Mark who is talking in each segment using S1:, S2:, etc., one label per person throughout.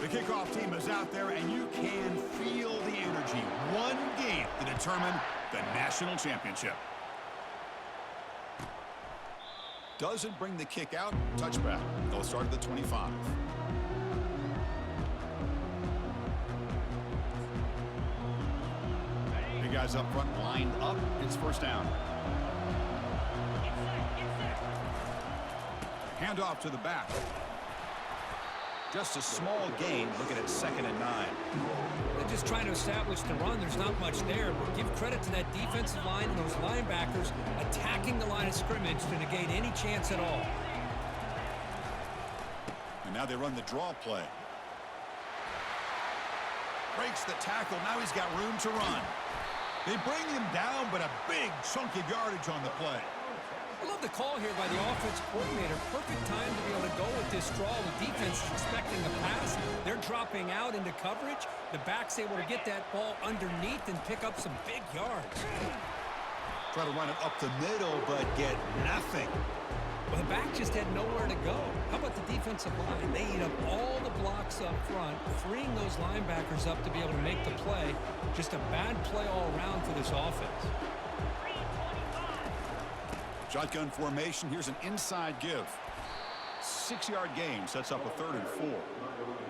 S1: kickoff team is out there, and you can feel the energy. One game to determine the national championship. Doesn't bring the kick out. Touchback. They'll start at the 25. Big guys up front lined up. It's first down. Handoff to the back. Just a small gain, looking at 2nd and 9.
S2: They're just trying to establish the run. There's not much there, but give credit to that defensive line and those linebackers attacking the line of scrimmage to negate any chance at all.
S1: And now they run the draw play. Breaks the tackle. Now he's got room to run. They bring him down, but a big chunk of yardage on the play.
S2: I love the call here by the offensive coordinator. Perfect time to be able to go with this draw. The defense is expecting a pass. They're dropping out into coverage. The back's able to get that ball underneath and pick up some big yards.
S1: Try to run it up the middle, but get nothing.
S2: Well, the back just had nowhere to go. How about the defensive line? They eat up all the blocks up front, freeing those linebackers up to be able to make the play. Just a bad play all around for this offense.
S1: Shotgun formation. Here's an inside give. 6-yard gain sets up a 3rd and 4.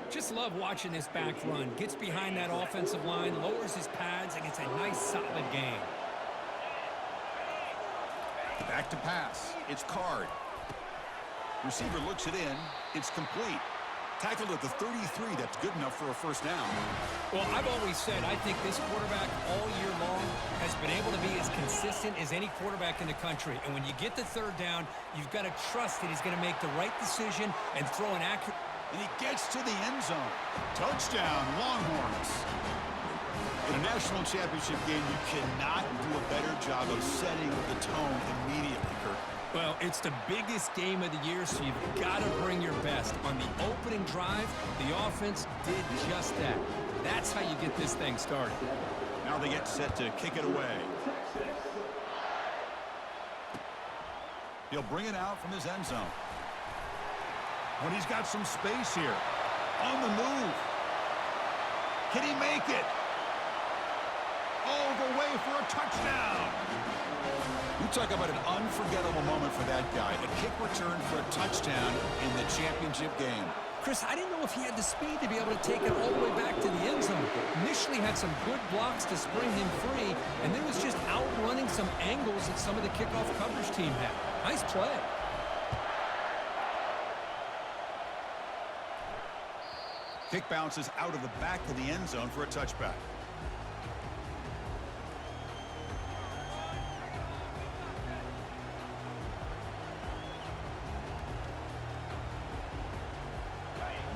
S2: Just love watching this back run. Gets behind that offensive line, lowers his pads, and gets a nice solid gain.
S1: Back to pass. It's Card. Receiver looks it in. It's complete. Tackled at the 33. That's good enough for a first down.
S2: Well, I've always said I think this quarterback all year long has been able to be as consistent as any quarterback in the country. And when you get the 3rd down, you've got to trust that he's going to make the right decision and throw an accurate.
S1: And he gets to the end zone. Touchdown, Longhorns. In a national championship game, you cannot do a better job of setting the tone immediately, Kirk.
S2: Well, it's the biggest game of the year, so you've got to bring your best. On the opening drive, the offense did just that. That's how you get this thing started.
S1: Now they get set to kick it away. He'll bring it out from his end zone. But he's got some space here. On the move. Can he make it? All the way for a touchdown. You talk about an unforgettable moment for that guy. A kick return for a touchdown in the championship game.
S2: Chris, I didn't know if he had the speed to be able to take it all the way back to the end zone. Initially had some good blocks to spring him free, and then was just outrunning some angles that some of the kickoff coverage team had. Nice play.
S1: Kick bounces out of the back of the end zone for a touchback.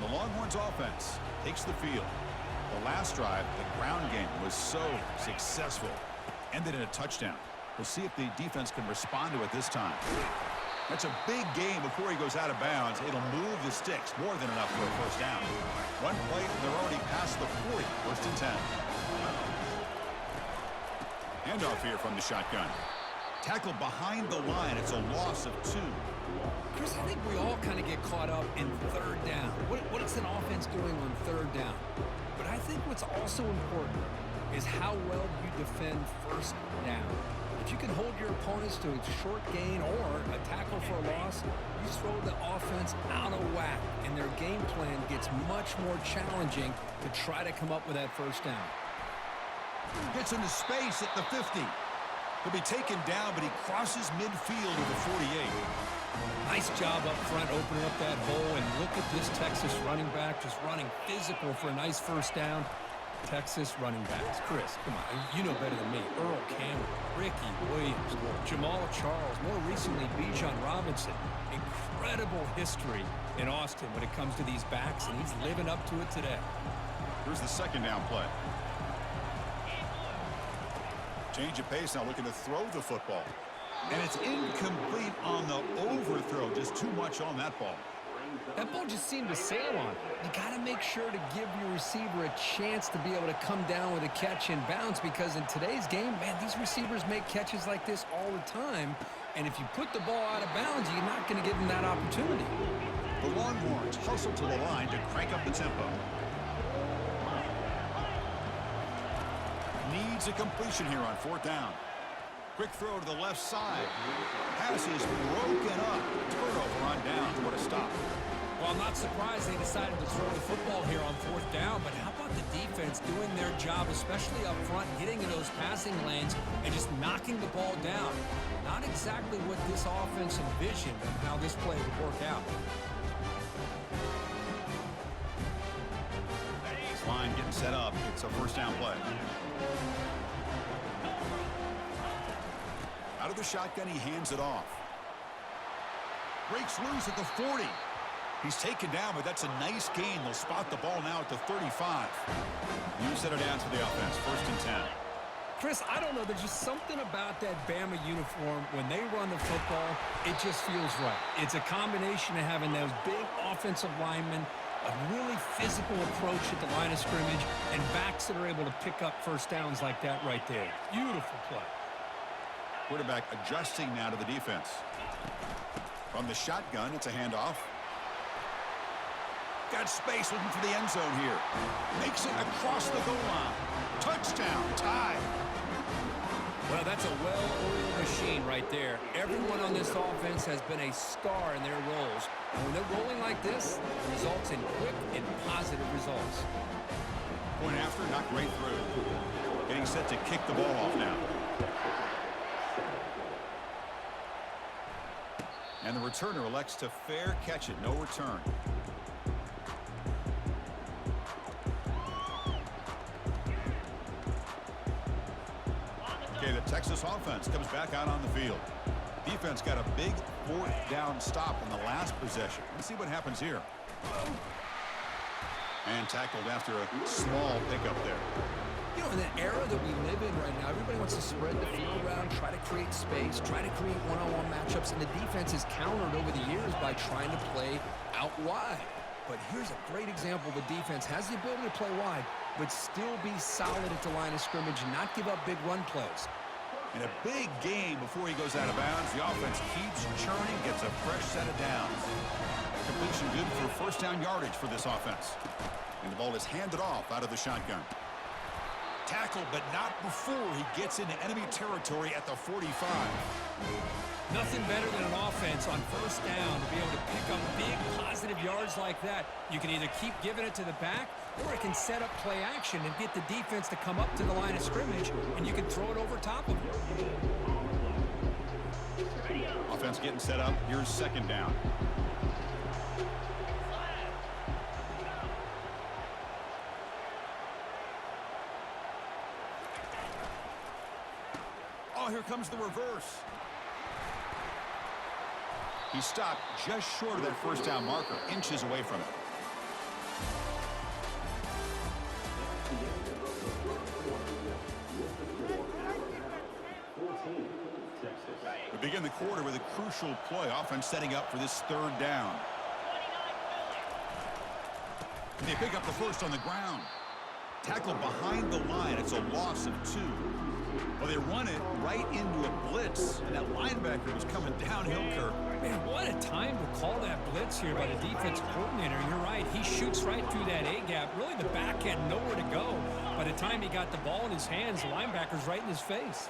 S1: The Longhorns offense takes the field. The last drive, the ground game was so successful. Ended in a touchdown. We'll see if the defense can respond to it this time. That's a big game before he goes out of bounds. It'll move the sticks more than enough for a first down. One play, and they're already past the 40. 1st and 10. Handoff here from the shotgun. Tackled behind the line. It's a loss of 2.
S2: Chris, I think we all kind of get caught up in 3rd down. What is an offense doing on 3rd down? But I think what's also important is how well you defend 1st down. If you can hold your opponents to a short gain or a tackle for a loss, you throw the offense out of whack, and their game plan gets much more challenging to try to come up with that 1st down.
S1: Gets into space at the 50. He'll be taken down, but he crosses midfield to the 48.
S2: Nice job up front opening up that hole, and look at this Texas running back just running physical for a nice 1st down. Texas running backs. Chris, come on, you know better than me. Earl Campbell, Ricky Williams, Jamal Charles, more recently Bijan Robinson. Incredible history in Austin when it comes to these backs, and he's living up to it today.
S1: Here's the 2nd down play. Change of pace now, looking to throw the football. And it's incomplete on the overthrow. Just too much on that ball.
S2: That ball just seemed to sail on. You got to make sure to give your receiver a chance to be able to come down with a catch and bounce, because in today's game, man, these receivers make catches like this all the time. And if you put the ball out of bounds, you're not going to give them that opportunity.
S1: The Longhorns hustle to the line to crank up the tempo. needs a completion here on 4th down. Quick throw to the left side. Pass is broken up. Turnover on downs. What a stop.
S2: Well, I'm not surprised they decided to throw the football here on 4th down, but how about the defense doing their job, especially up front, getting in those passing lanes and just knocking the ball down? Not exactly what this offense envisioned and how this play would work out.
S1: Line getting set up. It's a 1st down play. Out of the shotgun, he hands it off. Breaks loose at the 40. He's taken down, but that's a nice gain. They'll spot the ball now at the 35. New center down to the offense. 1st and 10.
S2: Chris, I don't know. There's just something about that Bama uniform. When they run the football, it just feels right. It's a combination of having those big offensive linemen, a really physical approach at the line of scrimmage, and backs that are able to pick up 1st downs like that right there. Beautiful play.
S1: Quarterback adjusting now to the defense. From the shotgun, it's a handoff. Got space looking for the end zone here. Makes it across the goal line. Touchdown, tie.
S2: Well, that's a well-oiled machine right there. Everyone on this offense has been a star in their roles. And when they're rolling like this, it results in quick and positive results.
S1: Point after, not right through. Getting set to kick the ball off now. And the returner elects to fair catch it. No return. Okay, the Texas offense comes back out on the field. Defense got a big 4th down stop in the last possession. Let's see what happens here. And tackled after a small pickup there.
S2: You know, in the era that we live in right now, everybody wants to spread the field around, try to create space, try to create one-on-one matchups, and the defense has countered over the years by trying to play out wide. But here's a great example. The defense has the ability to play wide, but still be solid at the line of scrimmage and not give up big run plays.
S1: In a big game before he goes out of bounds, the offense keeps churning, gets a fresh set of downs. Completion good for 1st down yardage for this offense. And the ball is handed off out of the shotgun. Tackled, but not before he gets into enemy territory at the 45.
S2: Nothing better than an offense on 1st down to be able to pick up big positive yards like that. You can either keep giving it to the back, or it can set up play action and get the defense to come up to the line of scrimmage, and you can throw it over top of them.
S1: Offense getting set up. Here's 2nd down. Oh, here comes the reverse. He stopped just short of that 1st down marker, inches away from it. We begin the quarter with a crucial play. Offense setting up for this 3rd down. And they pick up the 1st on the ground. Tackled behind the line. It's a loss of 2. Well, they run it right into a blitz, and that linebacker was coming downhill, Kirk.
S2: Man, what a time to call that blitz here by the defensive coordinator. You're right. He shoots right through that A-gap. Really, the back had nowhere to go. By the time he got the ball in his hands, the linebacker's right in his face.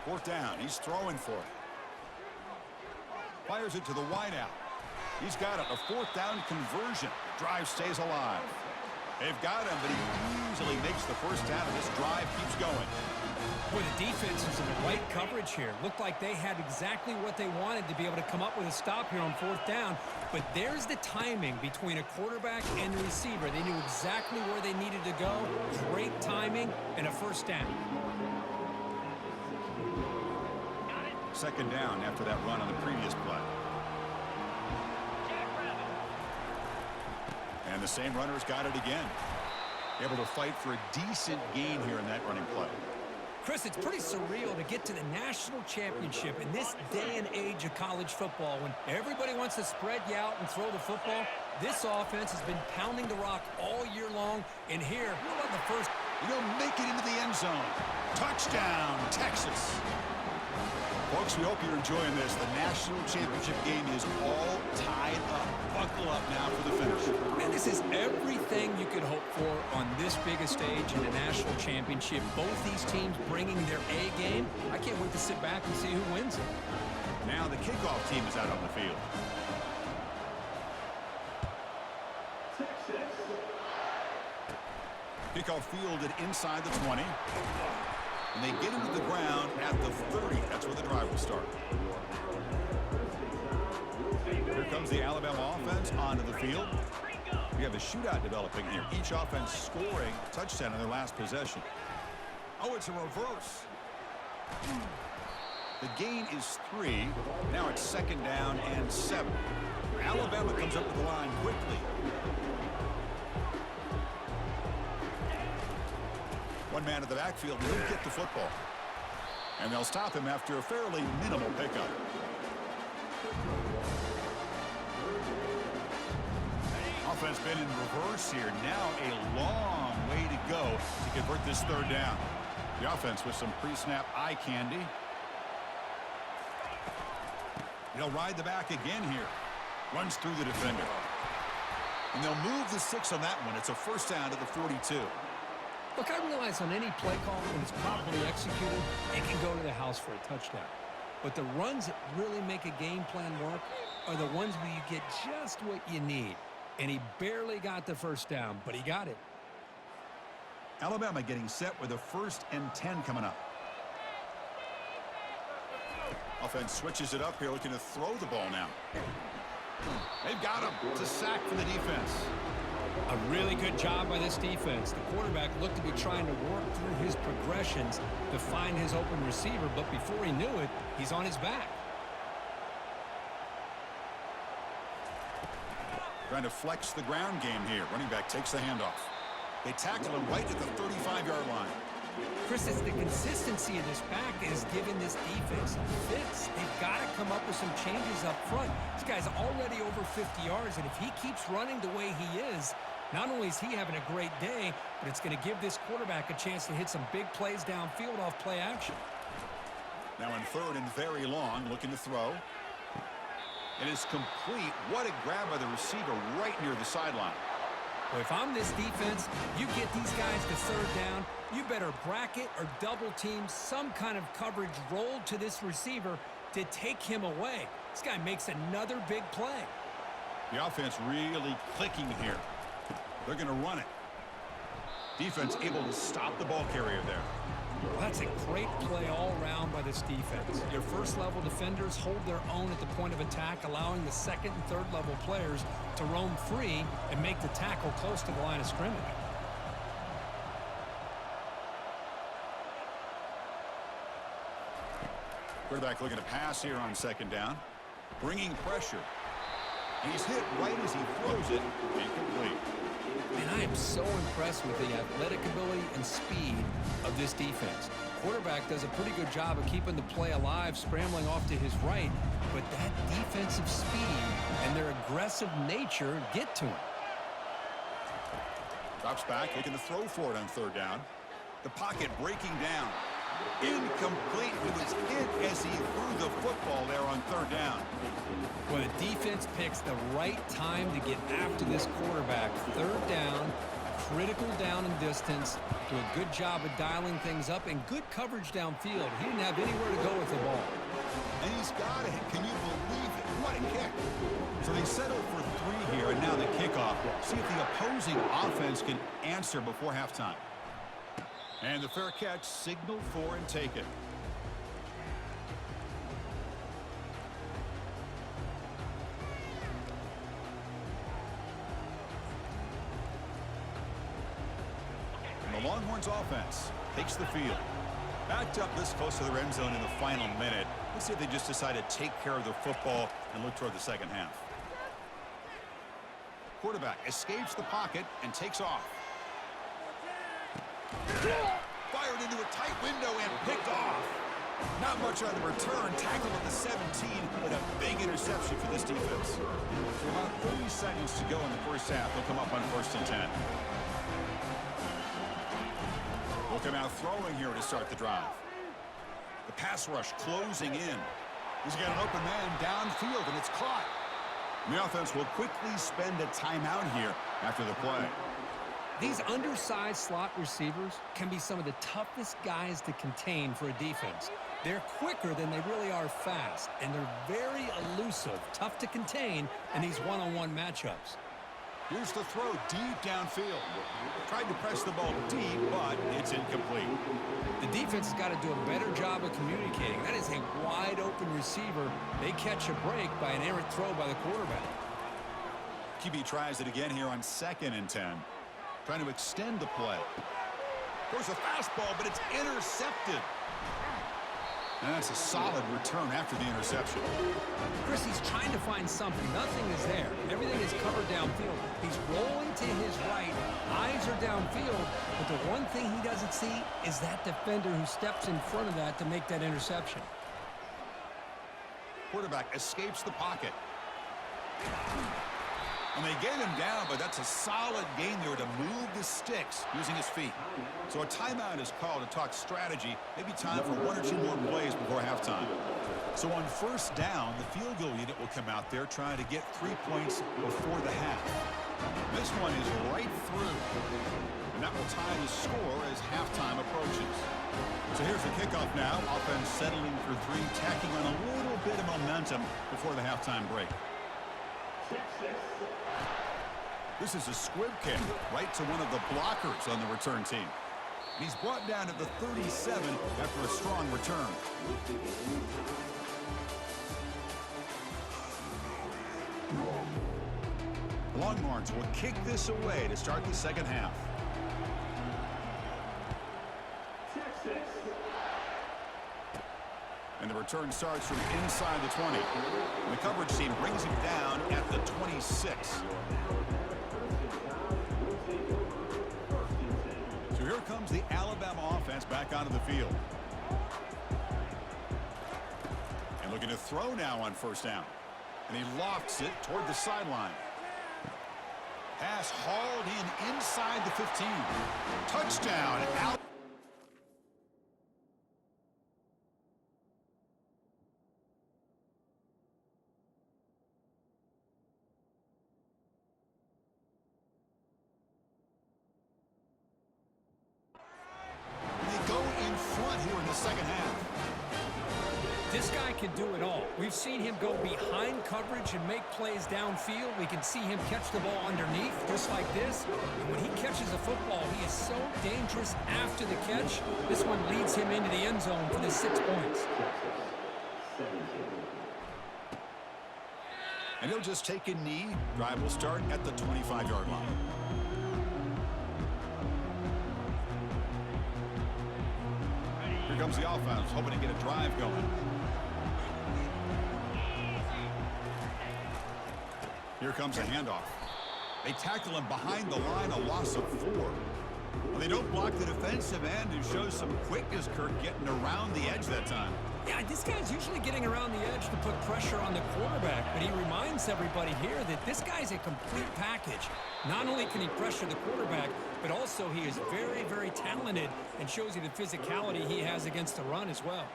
S1: Fourth down. He's throwing for it. Fires it to the wideout. He's got it. A 4th down conversion. The drive stays alive. They've got him, but he easily makes the 1st down, and this drive keeps going.
S2: Boy, the defense is in the right coverage here. Looked like they had exactly what they wanted to be able to come up with a stop here on 4th down. But there's the timing between a quarterback and the receiver. They knew exactly where they needed to go. Great timing and a 1st down.
S1: 2nd down after that run on the previous play. And the same runner's got it again. Able to fight for a decent gain here in that running play.
S2: Chris, it's pretty surreal to get to the national championship in this day and age of college football when everybody wants to spread you out and throw the football. This offense has been pounding the rock all year long, and here, how about the first?
S1: You don't make it into the end zone. Touchdown, Texas. Folks, we hope you're enjoying this. The national championship game is all tied up. Buckle up now for the finish.
S2: Man, this is everything you could hope for on this big a stage in a national championship. Both these teams bringing their A game. I can't wait to sit back and see who wins it.
S1: Now the kickoff team is out on the field. Kickoff fielded inside the 20. And they get into the ground at the 30. That's where the drive will start. Here comes the Alabama offense onto the field. We have a shootout developing here. Each offense scoring a touchdown in their last possession. Oh, it's a reverse. The gain is 3. Now it's 2nd down and 7. Alabama comes up with the line quickly. One man at the backfield will get the football. And they'll stop him after a fairly minimal pickup. Offense been in reverse here. Now a long way to go to convert this 3rd down. The offense with some pre-snap eye candy. They'll ride the back again here. Runs through the defender. And they'll move the 6 on that one. It's a 1st down to the 42.
S2: Look, I realize on any play call, when it's properly executed, it can go to the house for a touchdown. But the runs that really make a game plan work are the ones where you get just what you need. And he barely got the 1st down, but he got it.
S1: Alabama getting set with a 1st and 10 coming up. Offense switches it up here, looking to throw the ball now. They've got him. It's a sack from the defense.
S2: A really good job by this defense. The quarterback looked to be trying to work through his progressions to find his open receiver, but before he knew it, he's on his back.
S1: Trying to flex the ground game here. Running back takes the handoff. They tackle him right at the 35-yard line.
S2: Chris, it's the consistency of this back that is giving this defense fits. They've got to come up with some changes up front. This guy's already over 50 yards, and if he keeps running the way he is, not only is he having a great day, but it's going to give this quarterback a chance to hit some big plays downfield off play action.
S1: Now in 3rd and very long, looking to throw. It is complete. What a grab by the receiver right near the sideline.
S2: Well, if I'm this defense, you get these guys to 3rd down, you better bracket or double team some kind of coverage rolled to this receiver to take him away. This guy makes another big play.
S1: The offense really clicking here. They're going to run it. Defense able to stop the ball carrier there.
S2: Well, that's a great play all around by this defense. Your 1st-level defenders hold their own at the point of attack, allowing the 2nd and 3rd-level players to roam free and make the tackle close to the line of scrimmage.
S1: Quarterback looking to pass here on 2nd down. Bringing pressure. He's hit right as he throws it. Incomplete.
S2: And I am so impressed with the athletic ability and speed of this defense. Quarterback does a pretty good job of keeping the play alive, scrambling off to his right, but that defensive speed and their aggressive nature get to him.
S1: Drops back, looking to throw for it on 3rd down. The pocket breaking down. Incomplete. He was hit as he threw the football there on 3rd down.
S2: Well, the defense picks the right time to get after this quarterback. 3rd down, critical down and distance. Do a good job of dialing things up and good coverage downfield. He didn't have anywhere to go with the ball.
S1: And he's got it. Can you believe it? What a kick. So they settle for 3 here, and now the kickoff. See if the opposing offense can answer before halftime. And the fair catch, signal for and take it. And the Longhorns offense takes the field. Backed up this close to the end zone in the final minute. Let's see if they just decide to take care of the football and look toward the 2nd half. Quarterback escapes the pocket and takes off. Fired into a tight window and picked off. Not much on the return. Tackled at the 17, but a big interception for this defense. For about 30 seconds to go in the 1st half, they'll come up on 1st and 10. Looking come out throwing here to start the drive. The pass rush closing in. He's got an open man downfield, and it's caught. And the offense will quickly spend a timeout here after the play.
S2: These undersized slot receivers can be some of the toughest guys to contain for a defense. They're quicker than they really are fast, and they're very elusive, tough to contain in these one-on-one matchups.
S1: Here's the throw deep downfield. Tried to press the ball deep, but it's incomplete.
S2: The defense has got to do a better job of communicating. That is a wide-open receiver. They catch a break by an errant throw by the quarterback.
S1: QB tries it again here on 2nd and 10. Trying to extend the play. There's a fastball, but it's intercepted. And that's a solid return after the interception.
S2: Chris, he's trying to find something. Nothing is there. Everything is covered downfield. He's rolling to his right. Eyes are downfield. But the one thing he doesn't see is that defender who steps in front of that to make that interception.
S1: Quarterback escapes the pocket. And they get him down, but that's a solid gain there to move the sticks using his feet. So a timeout is called to talk strategy. Maybe time for 1 or 2 more plays before halftime. So on 1st down, the field goal unit will come out there trying to get 3 points before the half. This one is right through. And that will tie the score as halftime approaches. So here's the kickoff now. Offense settling for 3, tacking on a little bit of momentum before the halftime break. This is a squib kick right to one of the blockers on the return team. He's brought down to the 37 after a strong return. Longhorns will kick this away to start the second half. And the return starts from inside the 20. And the coverage team brings him down at the 26. So here comes the Alabama offense back onto the field. And looking to throw now on 1st down. And he lofts it toward the sideline. Pass hauled in inside the 15. Touchdown, Alabama. Second half.
S2: This guy can do it all. We've seen him go behind coverage and make plays downfield. We can see him catch the ball underneath, just like this. And when he catches a football, he is so dangerous after the catch. This one leads him into the end zone for the 6 points.
S1: And he'll just take a knee. Drive will start at the 25-yard line. Here comes the offense, hoping to get a drive going. Here comes a handoff. They tackle him behind the line, a loss of 4. Well, they don't block the defensive end, who shows some quickness, Kirk, getting around the edge that time.
S2: Yeah, this guy's usually getting around the edge to put pressure on the quarterback, but he reminds everybody here that this guy's a complete package. Not only can he pressure the quarterback, but also he is very, very talented and shows you the physicality he has against the run as well.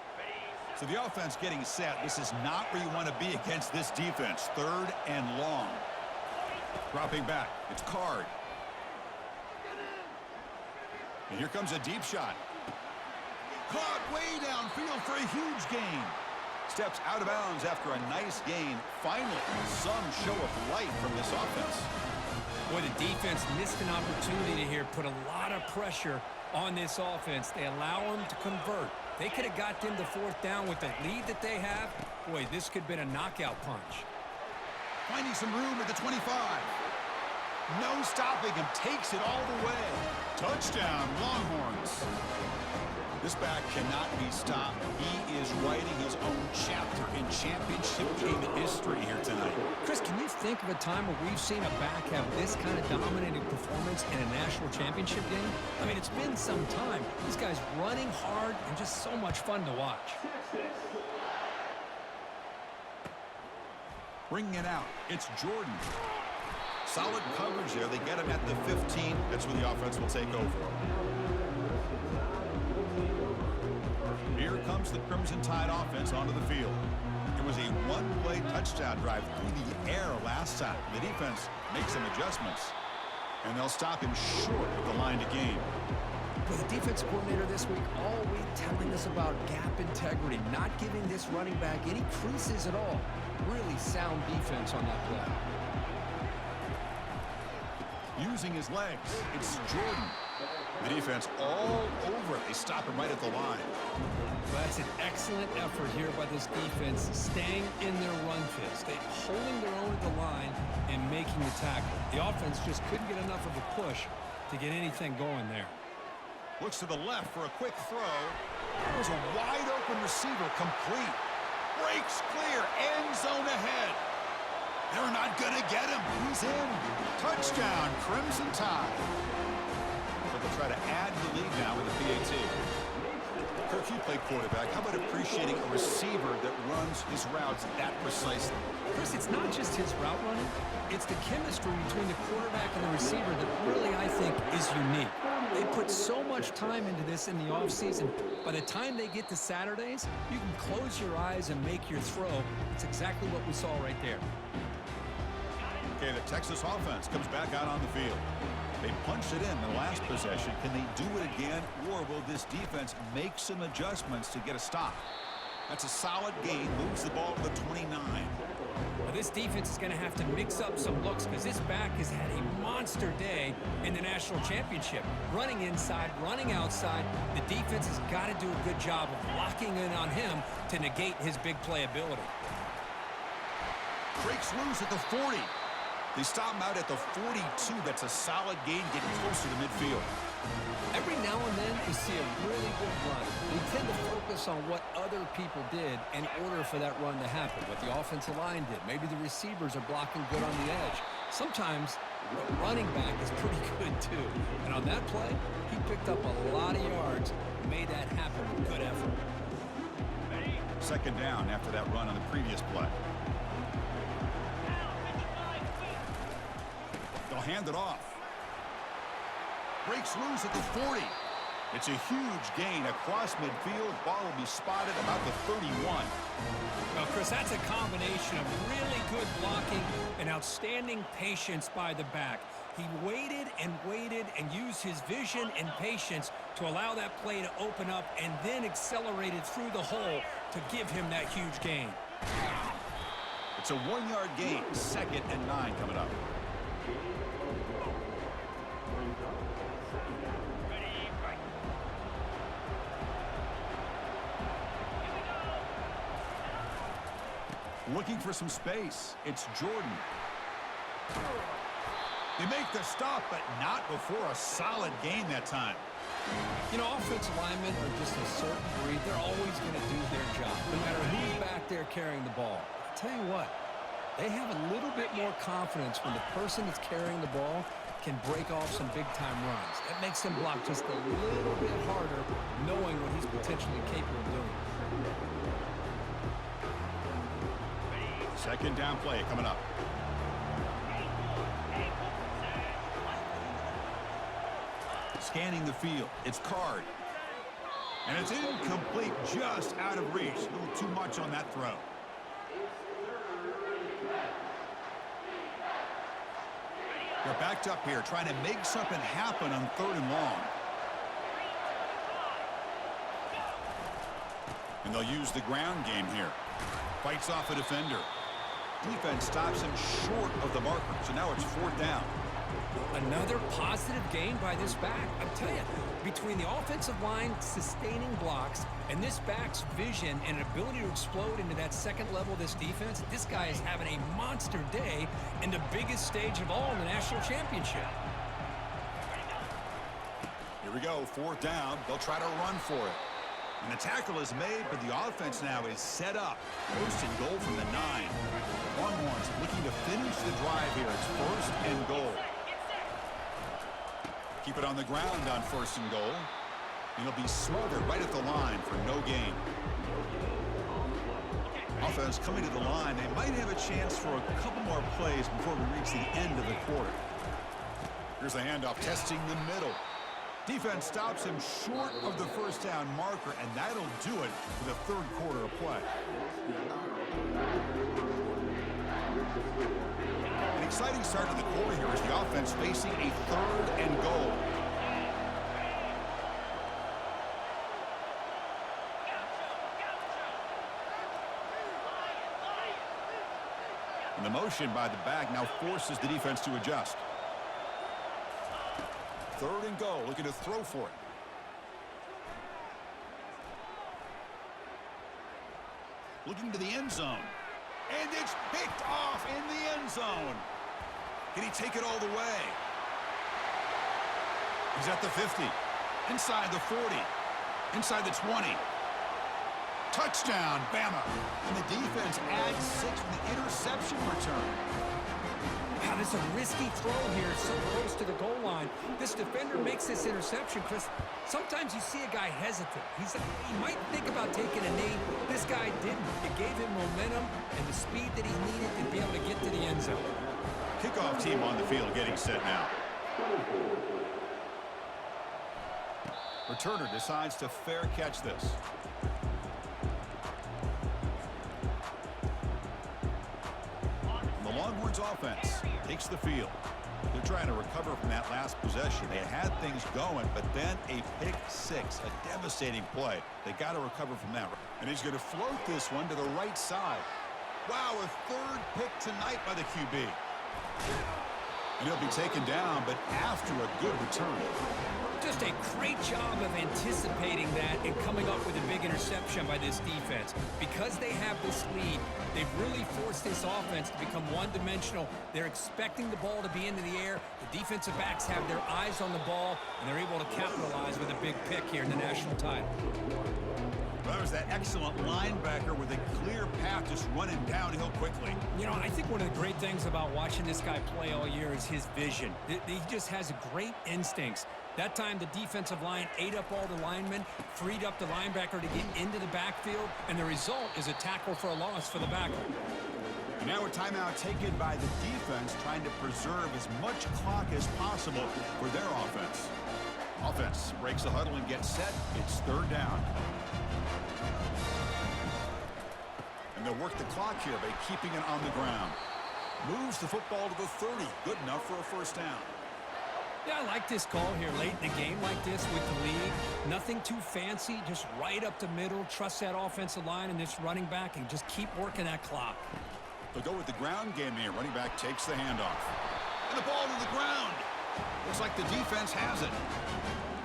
S1: So the offense getting set. This is not where you want to be against this defense. 3rd and long. Dropping back. It's Card. And here comes a deep shot. Caught way downfield for a huge gain. Steps out of bounds after a nice gain. Finally, some show of life from this offense.
S2: Boy, the defense missed an opportunity here, put a lot of pressure on this offense. They allow him to convert. They could have got them to 4th down with the lead that they have. Boy, this could have been a knockout punch.
S1: Finding some room at the 25. No stopping him. Takes it all the way. Touchdown, Longhorns. This back cannot be stopped. He is writing his own chapter in championship game history here tonight.
S2: Chris, can you think of a time where we've seen a back have this kind of dominating performance in a national championship game? I mean, it's been some time. This guy's running hard and just so much fun to watch.
S1: Bringing it out. It's Jordan. Solid coverage there. They get him at the 15. That's where the offense will take over. moves the Crimson Tide offense onto the field. It was a one-play touchdown drive through the air last time. The defense makes some adjustments, and they'll stop him short of the line to gain.
S2: Well, the defense coordinator this week all week telling us about gap integrity, not giving this running back any creases at all. Really sound defense on that play.
S1: Using his legs, it's Jordan. The defense all over it. They stop him right at the line.
S2: Well, that's an excellent effort here by this defense, staying in their run fit, holding their own at the line and making the tackle. The offense just couldn't get enough of a push to get anything going there.
S1: Looks to the left for a quick throw. There's a wide-open receiver complete. Breaks clear. End zone ahead. They're not going to get him. He's in. Touchdown, Crimson Tide. But they'll try to add the lead now with the PAT. Kirk, you play quarterback. How about appreciating a receiver that runs his routes that precisely?
S2: Chris, it's not just his route running. It's the chemistry between the quarterback and the receiver that really, I think, is unique. They put so much time into this in the offseason. By the time they get to Saturdays, you can close your eyes and make your throw. It's exactly what we saw right there.
S1: Okay, the Texas offense comes back out on the field. They punched it in the last possession. Can they do it again, or will this defense make some adjustments to get a stop? That's a solid gain. Moves the ball to the 29.
S2: Well, this defense is going to have to mix up some looks because this back has had a monster day in the national championship. Running inside, running outside. The defense has got to do a good job of locking in on him to negate his big play ability.
S1: Breaks loose at the 40. They stop him out at the 42. That's a solid gain, getting closer to midfield.
S2: Every now and then we see a really good run. We tend to focus on what other people did in order for that run to happen, what the offensive line did. Maybe the receivers are blocking good on the edge. Sometimes the running back is pretty good too. And on that play, he picked up a lot of yards and made that happen with good effort.
S1: Second down after that run on the previous play. They'll hand it off. Breaks loose at the 40. It's a huge gain across midfield. Ball will be spotted about the 31.
S2: Well, Chris, that's a combination of really good blocking and outstanding patience by the back. He waited and used his vision and patience to allow that play to open up and then accelerated through the hole to give him that huge gain.
S1: It's a 1-yard gain. 2nd and 9 coming up. Looking for some space. It's Jordan. They make the stop, but not before a solid gain that time.
S2: You know, offensive linemen are just a certain breed. They're always going to do their job, no matter who's back there carrying the ball. I'll tell you what, they have a little bit more confidence when the person that's carrying the ball can break off some big-time runs. That makes them block just a little bit harder, knowing what he's potentially capable of doing.
S1: Second down play coming up. Scanning the field. It's Card. And it's incomplete, just out of reach. A little too much on that throw. They're backed up here, trying to make something happen on 3rd and long. And they'll use the ground game here. Fights off a defender. Defense stops him short of the marker, so now it's 4th down.
S2: Another positive gain by this back. I'm telling you, between the offensive line sustaining blocks and this back's vision and ability to explode into that second level of this defense, this guy is having a monster day in the biggest stage of all in the national championship.
S1: Here we go, 4th down. They'll try to run for it. And the tackle is made, but the offense now is set up. 1st and goal from the 9. Longhorns looking to finish the drive here. It's 1st and goal. Keep it on the ground on 1st and goal. And it'll be smothered right at the line for no gain. Offense coming to the line. They might have a chance for a couple more plays before we reach the end of the quarter. Here's the handoff, testing the middle. Defense stops him short of the first down marker, and that'll do it for the third quarter of play. An exciting start to the quarter here as the offense facing a 3rd and goal. And the motion by the back now forces the defense to adjust. 3rd and goal, looking to throw for it. Looking to the end zone. And it's picked off in the end zone. Can he take it all the way? He's at the 50. Inside the 40. Inside the 20. Touchdown, Bama. And the defense adds 6 with the interception return.
S2: Wow, this is a risky throw here, so close to the goal line. This defender makes this interception, Chris. Sometimes you see a guy hesitant. He might think about taking a knee. This guy didn't. It gave him momentum and the speed that he needed to be able to get to the end zone.
S1: Kickoff team on the field getting set now. Returner decides to fair catch this. The Longhorns offense takes the field. They're trying to recover from that last possession. They had things going, but then a pick 6, a devastating play. They got to recover from that. And he's going to float this one to the right side. Wow, a 3rd pick tonight by the QB. And he'll be taken down, but after a good return.
S2: Just a great job of anticipating that and coming up with a big interception by this defense. Because they have this lead, they've really forced this offense to become one-dimensional. They're expecting the ball to be into the air. The defensive backs have their eyes on the ball, and they're able to capitalize with a big pick here in the national title.
S1: Well, that was that excellent linebacker with a clear path just running downhill quickly.
S2: You know, I think one of the great things about watching this guy play all year is his vision. He just has great instincts. That time, the defensive line ate up all the linemen, freed up the linebacker to get into the backfield, and the result is a tackle for a loss for the backer.
S1: And now a timeout taken by the defense, trying to preserve as much clock as possible for their offense. Offense breaks the huddle and gets set. It's 3rd down. And they'll work the clock here by keeping it on the ground. Moves the football to the 30. Good enough for a first down.
S2: Yeah, I like this call here late in the game like this with the lead. Nothing too fancy, just right up the middle. Trust that offensive line and this running back and just keep working that clock.
S1: They'll go with the ground game here. Running back takes the handoff. And the ball to the ground. Looks like the defense has it.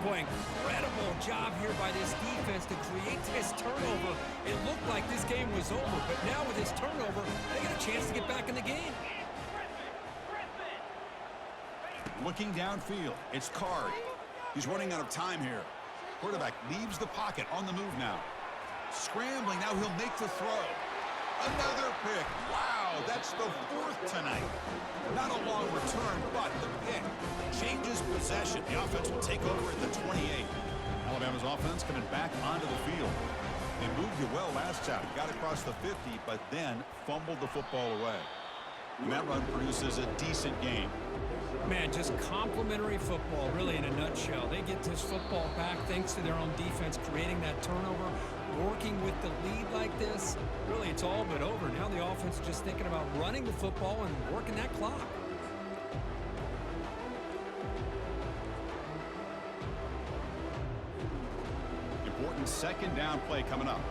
S2: Boy, incredible job here by this defense to create this turnover. It looked like this game was over, but now with this turnover, they get a chance to get back in the game.
S1: Looking downfield, it's Card. He's running out of time here. Quarterback leaves the pocket on the move now. Scrambling, now he'll make the throw. Another pick. Wow, that's the 4th tonight. Not a long return, but the pick changes possession. The offense will take over at the 28. Alabama's offense coming back onto the field. They moved it well last time. Got across the 50, but then fumbled the football away. And that run produces a decent game.
S2: Man, just complimentary football, really, in a nutshell. They get this football back thanks to their own defense, creating that turnover, working with the lead like this. Really, it's all but over. Now the offense is just thinking about running the football and working that clock.
S1: Important 2nd down play coming up.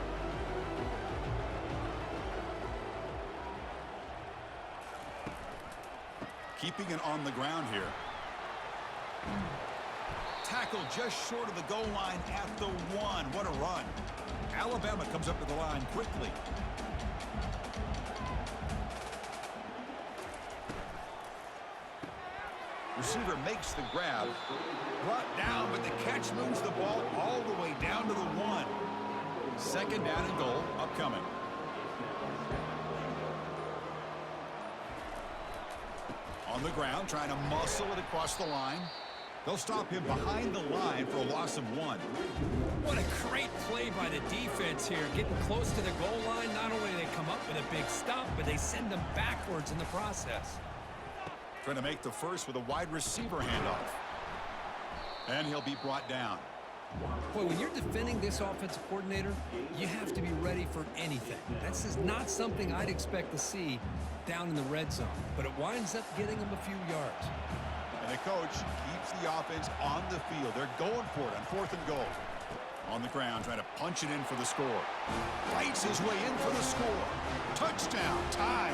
S1: Keeping it on the ground here. Tackle just short of the goal line at the 1. What a run. Alabama comes up to the line quickly. Receiver makes the grab. Brought down, but the catch moves the ball all the way down to the 1. 2nd down and goal upcoming. On the ground, trying to muscle it across the line. They'll stop him behind the line for a loss of 1.
S2: What a great play by the defense here. Getting close to the goal line, not only do they come up with a big stop, but they send them backwards in the process.
S1: Trying to make the first with a wide receiver handoff. And he'll be brought down.
S2: Boy, when you're defending this offensive coordinator, you have to be ready for anything. That's just not something I'd expect to see down in the red zone. But it winds up getting him a few yards.
S1: And the coach keeps the offense on the field. They're going for it on 4th and goal. On the ground, trying to punch it in for the score. Fights his way in for the score. Touchdown, tie.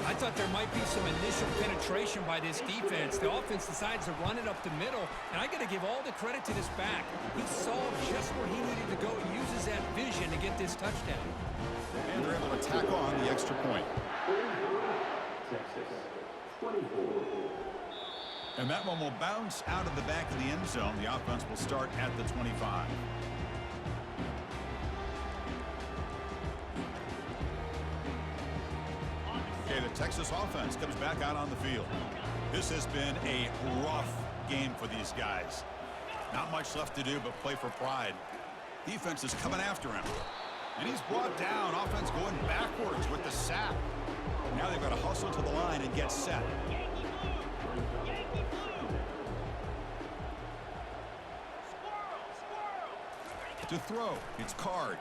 S2: I thought there might be some initial penetration by this defense. The offense decides to run it up the middle, and I got to give all the credit to this back. He saw just where he needed to go. He uses that vision to get this touchdown.
S1: And they're able to tack on the extra point. And that one will bounce out of the back of the end zone. The offense will start at the 25. Okay, the Texas offense comes back out on the field. This has been a rough game for these guys. Not much left to do but play for pride. Defense is coming after him. And he's brought down. Offense going backwards with the sack. Now they've got to hustle to the line and get set. To throw, it's Card.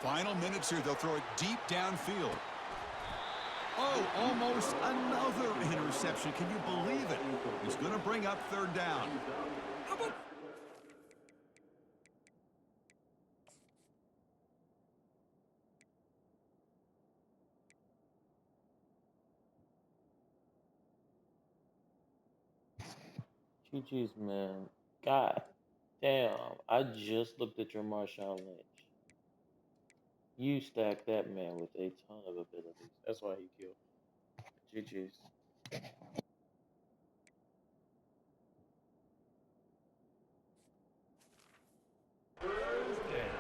S1: Final minutes here, they'll throw it deep downfield. Oh, almost another interception. Can you believe it? He's going to bring up 3rd down.
S2: How about...
S3: GG's, man. God damn. I just looked at your Marshawn Lynch. You stacked that man with a ton of abilities. That's why he killed me. GG's.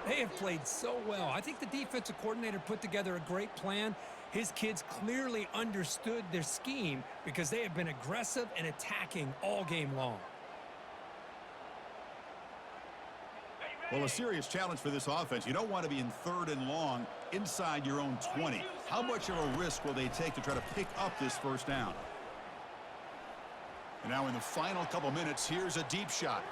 S2: They have played so well. I think the defensive coordinator put together a great plan. His kids clearly understood their scheme because they have been aggressive and attacking all game long.
S1: Well, a serious challenge for this offense. You don't want to be in 3rd and long inside your own 20. How much of a risk will they take to try to pick up this 1st down? And now in the final couple minutes, here's a deep shot.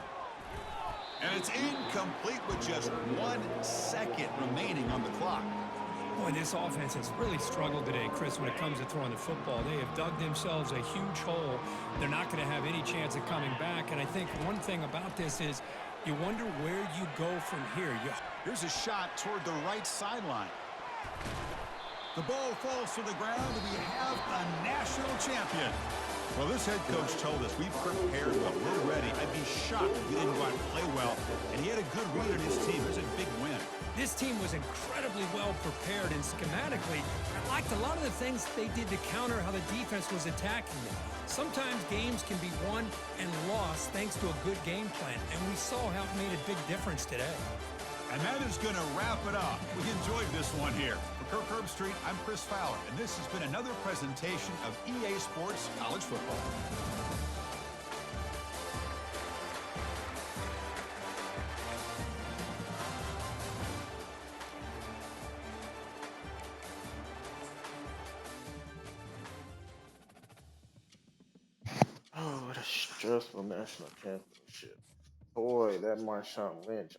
S1: And it's incomplete with just 1 second remaining on the clock.
S2: Boy, this offense has really struggled today, Chris, when it comes to throwing the football. They have dug themselves a huge hole. They're not going to have any chance of coming back. And I think one thing about this is you wonder where you go from here.
S1: Here's a shot toward the right sideline. The ball falls to the ground, and we have a national champion. Well, this head coach told us we've prepared well. We're ready. I'd be shocked if we didn't go out and play well. And he had a good read on his team. It was a big win.
S2: This team was incredibly well prepared, and schematically, I liked a lot of the things they did to counter how the defense was attacking them. Sometimes games can be won and lost thanks to a good game plan, and we saw how it made a big difference today.
S1: And that is going to wrap it up. We enjoyed this one here. For Kirk Herbstreit, I'm Chris Fowler, and this has been another presentation of EA Sports College Football.
S3: Oh, what a stressful national championship. Boy, that Marshawn Lynch